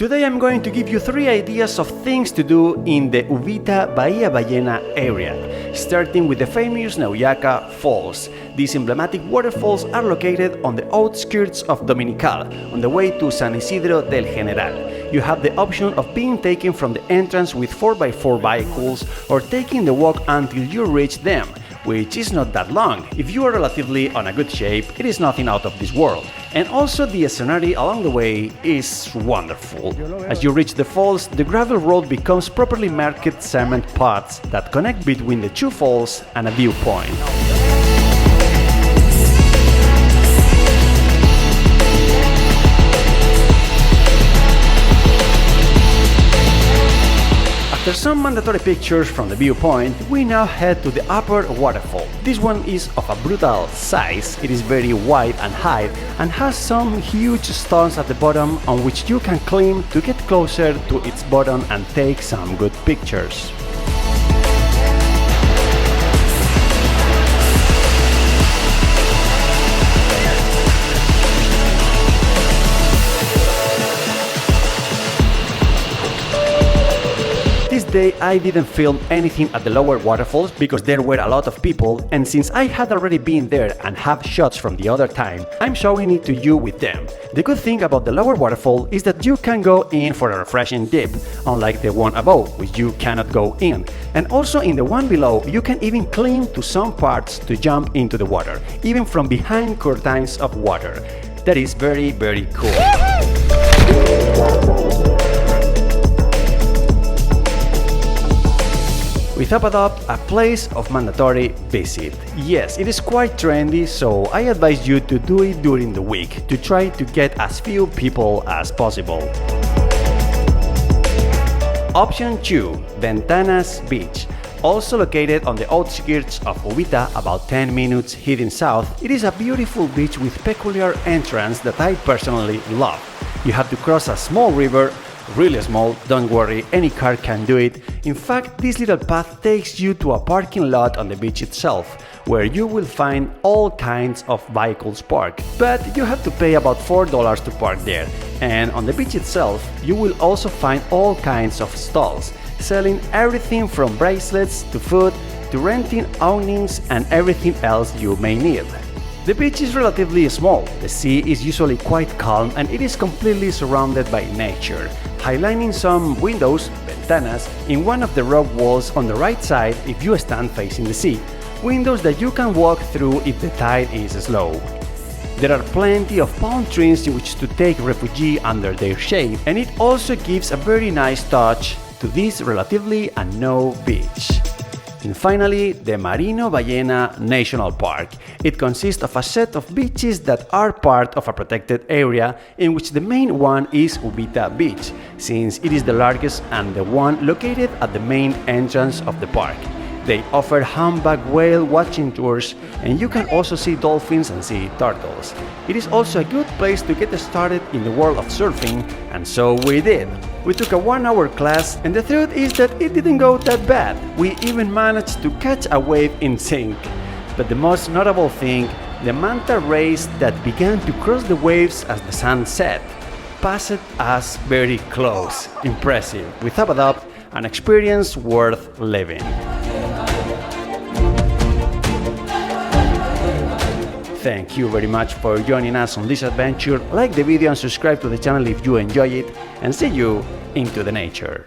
Today I'm going to give you 3 ideas of things to do in the Uvita Ballena area, starting with the famous Neuyaca Falls. These emblematic waterfalls are located on the outskirts of Dominical, on the way to San Isidro del General. You have the option of being taken from the entrance with 4x4 vehicles or taking the walk until you reach them, which is not that long. If you are relatively on a good shape, it is nothing out of this world. And also the scenery along the way is wonderful. As you reach the falls, the gravel road becomes properly marked cement paths that connect between the 2 falls and a viewpoint. After some mandatory pictures from the viewpoint, we now head to the upper waterfall. This one is of a brutal size, it is very wide and high and has some huge stones at the bottom on which you can climb to get closer to its bottom and take some good pictures. This day I didn't film anything at the lower waterfalls because there were a lot of people, and since I had already been there and have shots from the other time, I'm showing it to you with them. The good thing about the lower waterfall is that you can go in for a refreshing dip, unlike the one above, which you cannot go in. And also in the one below, you can even climb to some parts to jump into the water, even from behind curtains of water. That is very cool. We thought about a place of mandatory visit. Yes, it is quite trendy, so I advise you to do it during the week to try to get as few people as possible. Option 2. Ventanas Beach. Also located on the outskirts of Uvita, about 10 minutes heading south, it is a beautiful beach with peculiar entrance that I personally love. You have to cross a small river, really small, don't worry, any car can do it. In fact, this little path takes you to a parking lot on the beach itself, where you will find all kinds of vehicles parked, but you have to pay about $4 to park there. And on the beach itself, you will also find all kinds of stalls, selling everything from bracelets to food to renting awnings and everything else you may need. The beach is relatively small, the sea is usually quite calm and it is completely surrounded by nature, highlighting some windows, ventanas, in one of the rock walls on the right side if you stand facing the sea, windows that you can walk through if the tide is slow. There are plenty of palm trees in which to take refuge under their shade, and it also gives a very nice touch to this relatively unknown beach. And finally, the Marino Ballena National Park. It consists of a set of beaches that are part of a protected area, in which the main one is Uvita Beach, since it is the largest and the one located at the main entrance of the park. They offer humpback whale watching tours, and you can also see dolphins and sea turtles. It is also a good place to get started in the world of surfing, and so we did. We took a 1-hour class, and the truth is that it didn't go that bad. We even managed to catch a wave in sync. But the most notable thing, the manta rays that began to cross the waves as the sun set, passed us very close. Impressive. Without a doubt, an experience worth living. Thank you very much for joining us on this adventure. Like the video and subscribe to the channel if you enjoy it, and see you into the nature.